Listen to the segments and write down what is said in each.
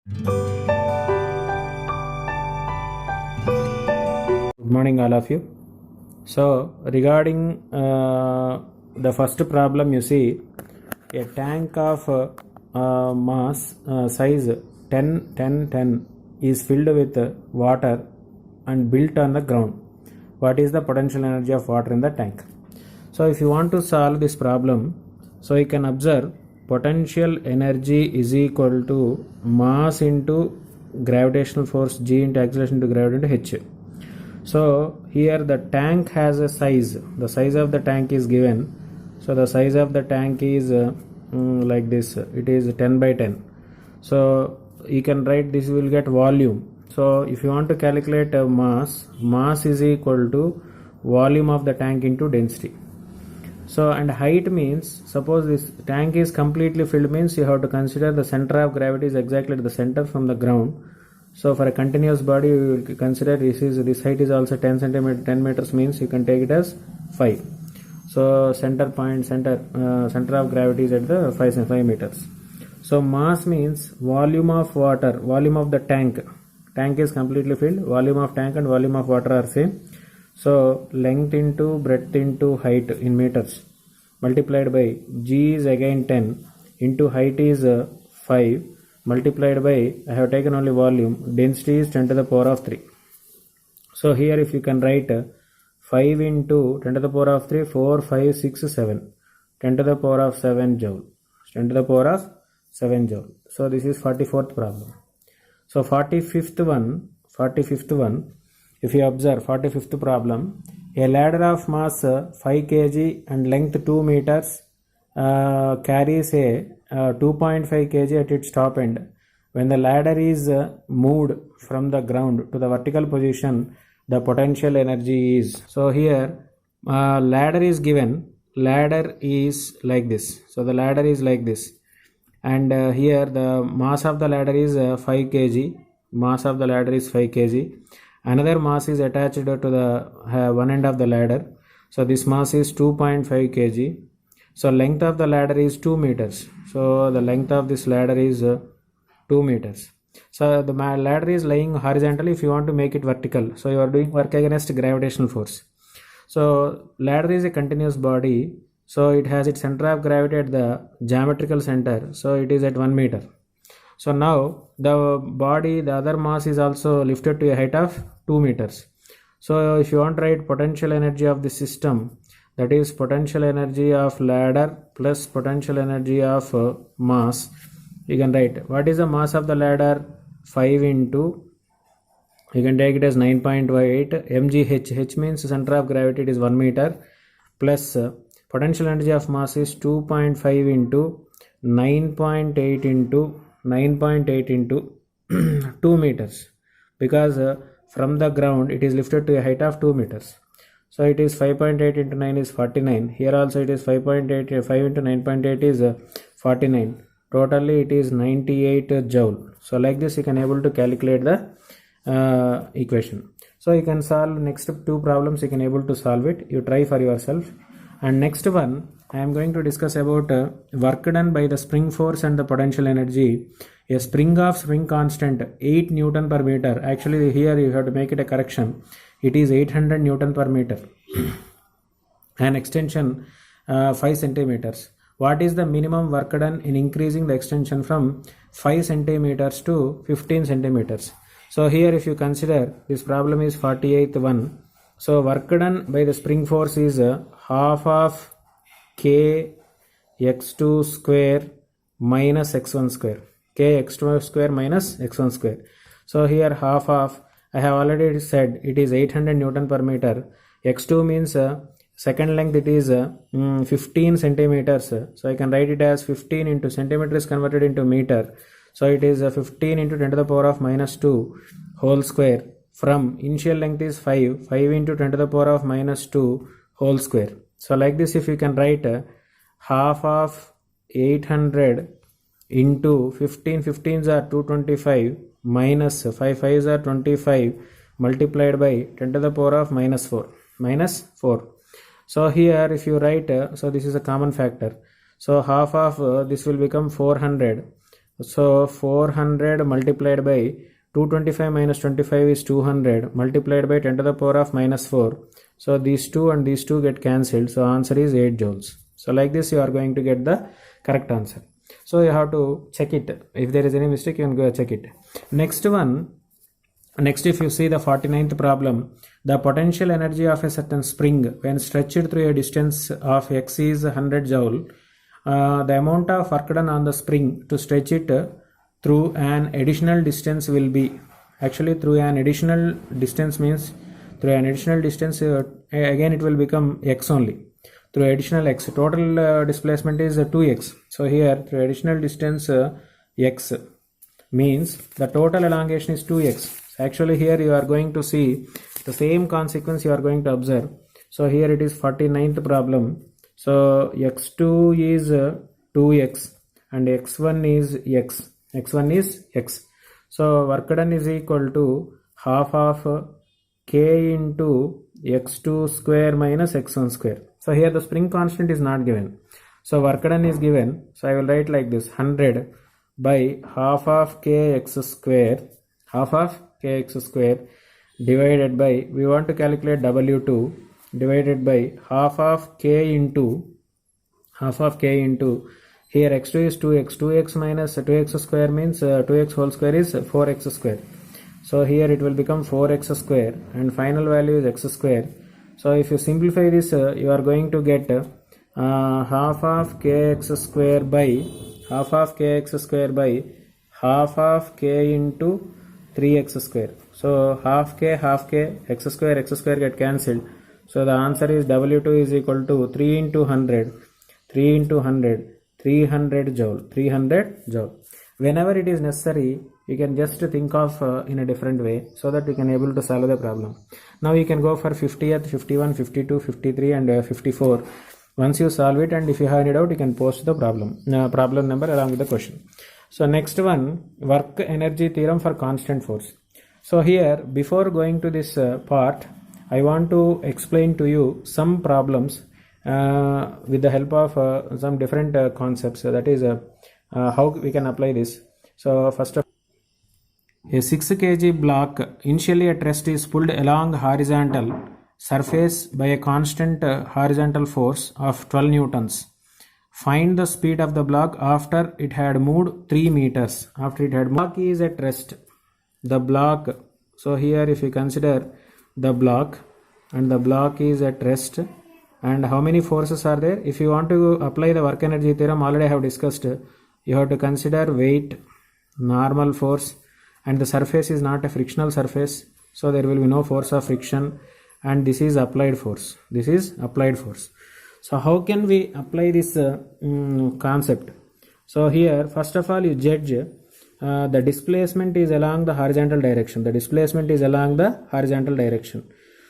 Good morning, all of you. So, regarding the first problem, you see a tank of mass size 10, 10, 10 is filled with water and built on the ground. What is the potential energy of water in the tank? So, if you want to solve this problem, so you can observe potential energy is equal to mass into gravitational force G into acceleration into gravity into H. So here the tank has a size. The size of the tank is given. So the size of the tank is like this. It is 10 by 10. So you can write this will get volume. So if you want to calculate a mass is equal to volume of the tank into density. So and height means, suppose this tank is completely filled means you have to consider the center of gravity is exactly at the center from the ground. So for a continuous body, you will consider this height is also 10 centimeter, 10 meters means you can take it as 5. So center of gravity is at the 5 meters. So mass means volume of water, volume of the tank. Tank is completely filled. Volume of tank and volume of water are same. So length into breadth into height in meters multiplied by G is again 10 into height is 5 multiplied by, I have taken only volume, density is 10 to the power of 3. So here if you can write 5 into 10 to the power of 3, 4, 5, 6, 7. 10 to the power of 7 joule. 10 to the power of 7 joule. So this is 44th problem. So 45th one, if you observe 45th problem, a ladder of mass 5 kg and length 2 meters carries a 2.5 kg at its top end. When the ladder is moved from the ground to the vertical position, the potential energy is. So here ladder is given. Ladder is like this. So the ladder is like this. And here the mass of the ladder is 5 kg. Mass of the ladder is 5 kg. Another mass is attached to the one end of the ladder. So this mass is 2.5 kg. So length of the ladder is 2 meters. So the length of this ladder is 2 meters. So the ladder is lying horizontally if you want to make it vertical. So you are doing work against gravitational force. So ladder is a continuous body. So it has its center of gravity at the geometrical center. So it is at 1 meter. So now the body, the other mass is also lifted to a height of 2 meters. So if you want to write potential energy of the system, that is potential energy of ladder plus potential energy of mass, you can write what is the mass of the ladder, 5 into, you can take it as 9.8 mgh. H means center of gravity, it is 1 meter, plus potential energy of mass is 2.5 into 9.8 into 2 meters, because from the ground it is lifted to a height of 2 meters. So it is 5.8 into 9 is 49. Here also it is 5.8, 5 into 9.8 is 49. Totally it is 98 joule. So like this you can able to calculate the equation. So you can solve next 2 problems, you can able to solve it. You try for yourself. And next one I am going to discuss about work done by the spring force and the potential energy. A spring of spring constant 8 Newton per meter. Actually here you have to make it a correction. It is 800 Newton per meter. An extension 5 centimeters. What is the minimum work done in increasing the extension from 5 centimeters to 15 centimeters? So here if you consider this problem is 48th one. So work done by the spring force is half of k x2 square minus x1 square. K x2 square minus x1 square. So here half of, I have already said it is 800 Newton per meter. X2 means second length, it is 15 centimeters. So I can write it as 15 into centimeter is converted into meter. So it is 15 into 10 to the power of minus 2 whole square. From initial length is 5 into 10 to the power of minus 2 whole square. So like this if you can write half of 800 into 15, 15s are 225 minus 5 5s are 25 multiplied by 10 to the power of minus 4. So here if you write, so this is a common factor. So half of this will become 400 So 400 multiplied by 225 minus 25 is 200 multiplied by 10 to the power of minus 4. So these two and these two get cancelled. So answer is 8 joules. So like this you are going to get the correct answer. So you have to check it. If there is any mistake, you can go check it. Next one. Next, if you see the 49th problem, the potential energy of a certain spring when stretched through a distance of x is 100 joule. The amount of work done on the spring to stretch it through an additional distance will be, actually through an additional distance means through an additional distance again it will become x only. Through additional x, total displacement is 2x. So here through additional distance x means the total elongation is 2x. Actually here you are going to see the same consequence you are going to observe. So here it is 49th problem. So x2 is 2x and x1 is x. x1 is x. So work done is equal to half of k into x2 square minus x1 square. So here the spring constant is not given. So work done is given. So I will write like this: 100 by half of kx square, half of kx square divided by, we want to calculate W2, divided by half of k into here x2 is 2x, 2x minus 2x square means 2x whole square is 4x square. So here it will become 4x square and final value is x square. So if you simplify this, you are going to get half of kx square by half of k into 3x square. So half k, x square get cancelled. So the answer is W2 is equal to 3 into 100, 300 joule. Whenever it is necessary, you can just think of in a different way so that you can able to solve the problem. Now you can go for 50th, 51, 52, 53 and 54. Once you solve it, and if you have any doubt, you can post the problem number along with the question. So next one, work energy theorem for constant force. So here, before going to this part, I want to explain to you some problems with the help of some different concepts. So that is how we can apply this. So first of all, a 6 kg block initially at rest is pulled along horizontal surface by a constant horizontal force of 12 newtons. Find the speed of the block after it had moved 3 meters. After it had moved, block is at rest. The block, so here if you consider the block, and the block is at rest, and how many forces are there? If you want to apply the work energy theorem, already I have discussed, you have to consider weight, normal force, and the surface is not a frictional surface, so there will be no force of friction, and this is applied force. So how can we apply this concept? So here first of all you judge the displacement is along the horizontal direction.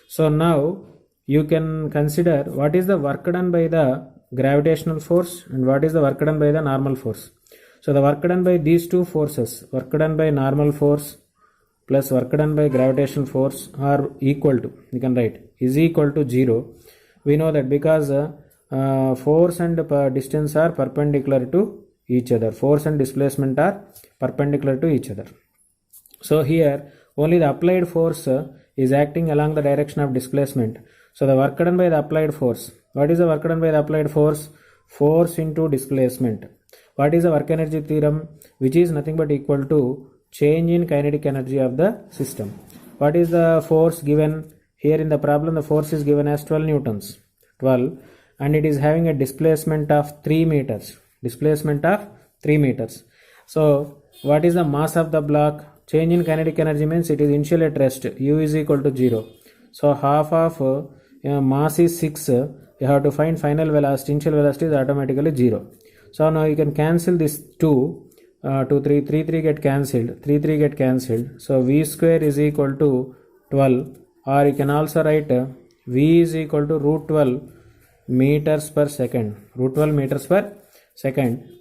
So now you can consider what is the work done by the gravitational force and what is the work done by the normal force. So the work done by these two forces, work done by normal force plus work done by gravitational force are equal to, you can write, is equal to 0. We know that because force and distance are perpendicular to each other. Force and displacement are perpendicular to each other. So here only the applied force is acting along the direction of displacement. So the work done by the applied force. What is the work done by the applied force? Force into displacement. What is the work energy theorem? Which is nothing but equal to change in kinetic energy of the system. What is the force given? Here in the problem the force is given as 12 newtons. 12, and it is having a displacement of 3 meters. So what is the mass of the block? Change in kinetic energy means it is initially at rest. U is equal to 0. So half of mass is 6. You have to find final velocity. Initial velocity is automatically 0. So now you can cancel this 2. 3 get cancelled. So V square is equal to 12, or you can also write V is equal to root 12 meters per second.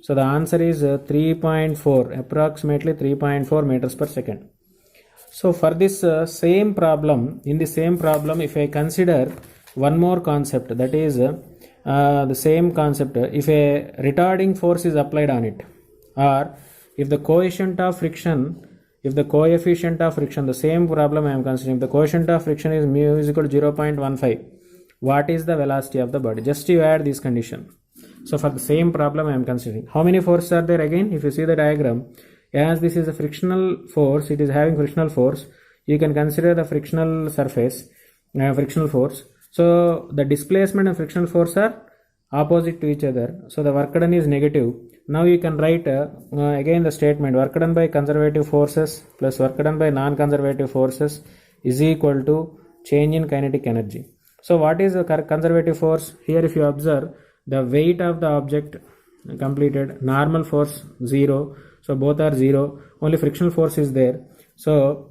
So the answer is 3.4, approximately 3.4 meters per second. So for this same problem, if I consider one more concept, that is the same concept, if a retarding force is applied on it, or if the coefficient of friction, the same problem I am considering, the coefficient of friction is mu is equal to 0.15, what is the velocity of the body? Just you add this condition. So for the same problem I am considering, how many forces are there again? If you see the diagram, as this is a frictional force, it is having frictional force, you can consider the frictional surface, frictional force. So the displacement and frictional force are opposite to each other, so the work done is negative. Now you can write again the statement, work done by conservative forces plus work done by non-conservative forces is equal to change in kinetic energy. So what is the conservative force? Here if you observe, the weight of the object completed, normal force 0, so both are 0, only frictional force is there. So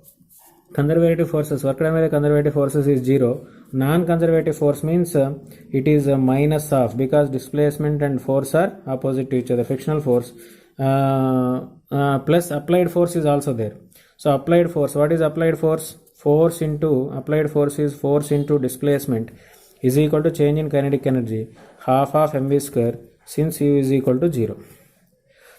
conservative forces, work done by the conservative forces is 0. Non-conservative force means it is a minus of, because displacement and force are opposite to each other. Frictional force plus applied force is also there. So applied force, what is applied force? Force into, applied force is force into displacement is equal to change in kinetic energy, half of mv square, since u is equal to 0.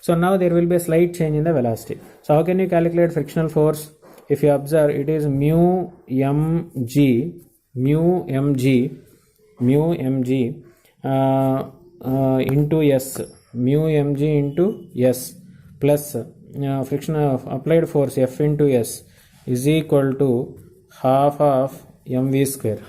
So now there will be a slight change in the velocity. So how can you calculate frictional force? If you observe, it is mu mg into s, mu mg into s plus friction of applied force F into s is equal to half of mv square,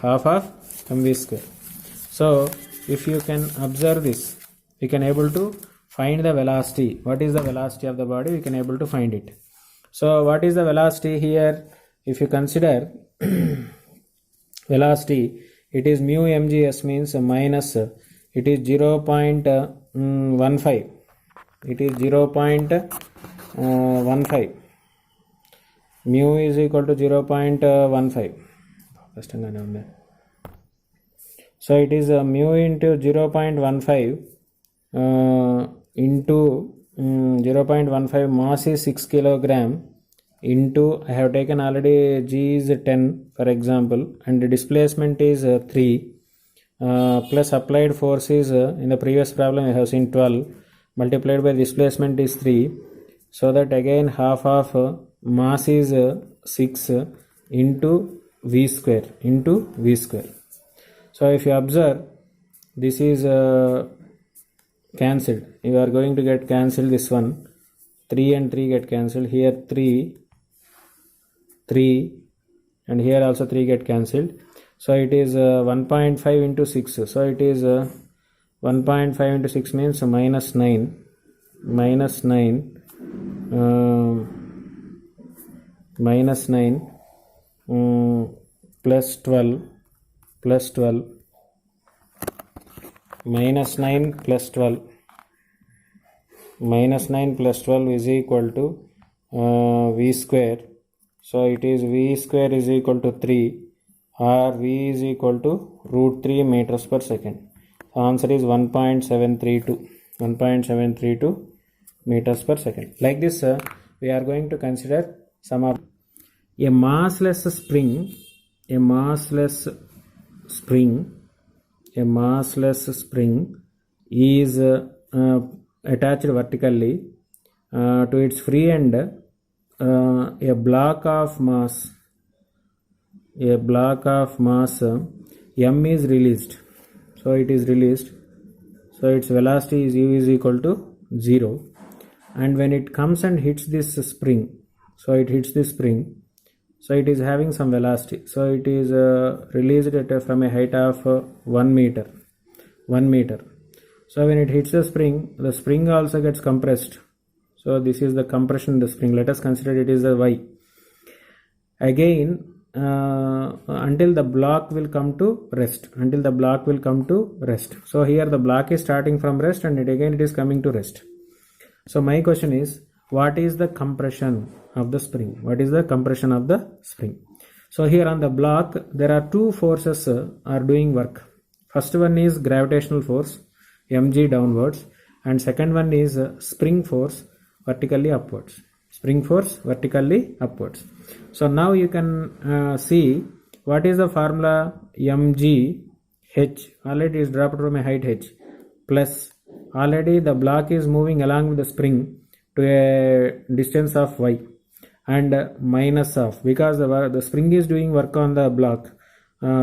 So if you can observe this, we can able to find the velocity. What is the velocity of the body? We can able to find it. So what is the velocity here? If you consider velocity, it is mu mgs means minus, it is 0.15, it is 0.15, mu is equal to 0.15. So it is mu into 0.15 into 0.15, mass is 6 kilogram, into, I have taken already g is 10 for example, and the displacement is 3, plus applied force is in the previous problem I have seen 12, multiplied by displacement is 3, so that again half of mass is 6 into v square, So if you observe, this is cancelled, you are going to get cancelled this one, 3 and 3 get cancelled, here 3 and here also 3 get cancelled, so it is 1.5 into 6, so it is 1.5 into 6 means minus 9 plus 12 minus 9 plus 12 is equal to v square. So it is v square is equal to 3, or v is equal to root 3 meters per second. The answer is 1.732 meters per second. Like this, we are going to consider some of a massless spring is attached vertically to its free end. A block of mass m is released, so it is released, so its velocity is u is equal to 0, and when it comes and hits this spring, so it hits this spring, so it is having some velocity, so it is released from a height of 1 meter. So when it hits the spring also gets compressed. So this is the compression in the spring. Let us consider it is the y. Again, until the block will come to rest. So here the block is starting from rest, and it is coming to rest. So my question is, what is the compression of the spring? So here on the block, there are two forces are doing work. First one is gravitational force, mg downwards, and second one is spring force, vertically upwards. So now you can see what is the formula. mg h already is dropped from a height h, plus already the block is moving along with the spring, to a distance of y, and minus of, because the spring is doing work on the block,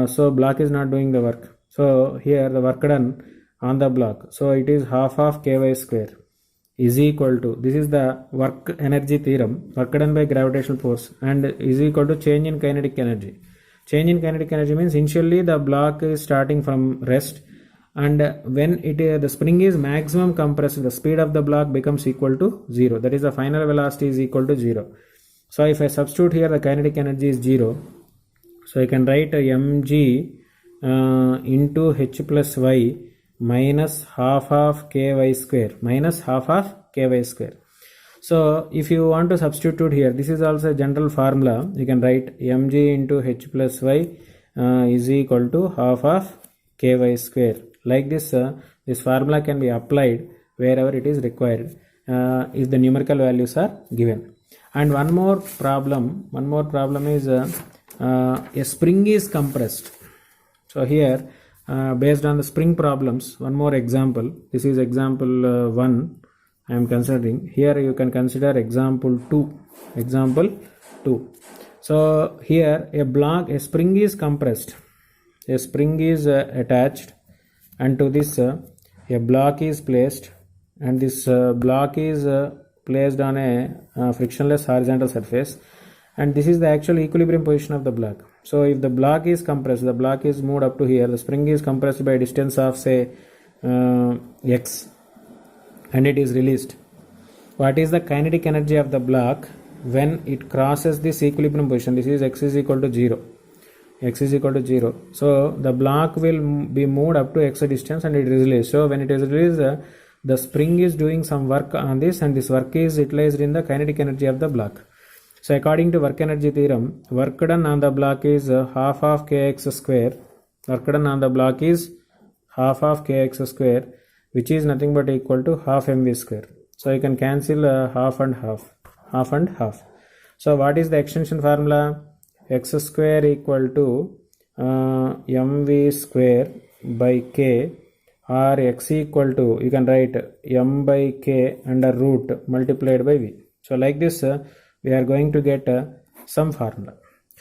so block is not doing the work. So here the work done on the block, so it is half of ky square is equal to, this is the work energy theorem, work done by gravitational force, and is equal to change in kinetic energy. Change in kinetic energy means initially the block is starting from rest, and when the spring is maximum compressed, the speed of the block becomes equal to 0. That is, the final velocity is equal to 0. So if I substitute here, the kinetic energy is 0. So I can write mg into h plus y minus half of ky square, minus half of ky square. So if you want to substitute here, this is also a general formula. You can write mg into h plus y is equal to half of ky square. Like this, this formula can be applied wherever it is required if the numerical values are given. And one more problem is a spring is compressed. So here, based on the spring problems, one more example. This is example 1 I am considering. Here you can consider example 2. Example 2. So here a spring is compressed. A spring is attached, and to this a block is placed, and this block is placed on a frictionless horizontal surface, and this is the actual equilibrium position of the block. So if the block is compressed, the block is moved up to here, the spring is compressed by a distance of say x, and it is released. What is the kinetic energy of the block when it crosses this equilibrium position? This is x is equal to 0. X is equal to 0. So the block will be moved up to x distance and it is released. So when it is released, the spring is doing some work on this, and this work is utilized in the kinetic energy of the block. So according to work energy theorem, work done on the block is half of kx square. Work done on the block is half of kx square, which is nothing but equal to half mv square. So you can cancel half and half. So what is the extension formula? X square equal to mv square by k, or x equal to, you can write m by k under root multiplied by v. So like this we are going to get some formula.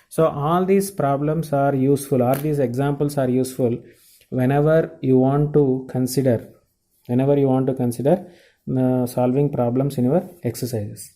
So all these problems are useful, or these examples are useful whenever you want to consider solving problems in your exercises.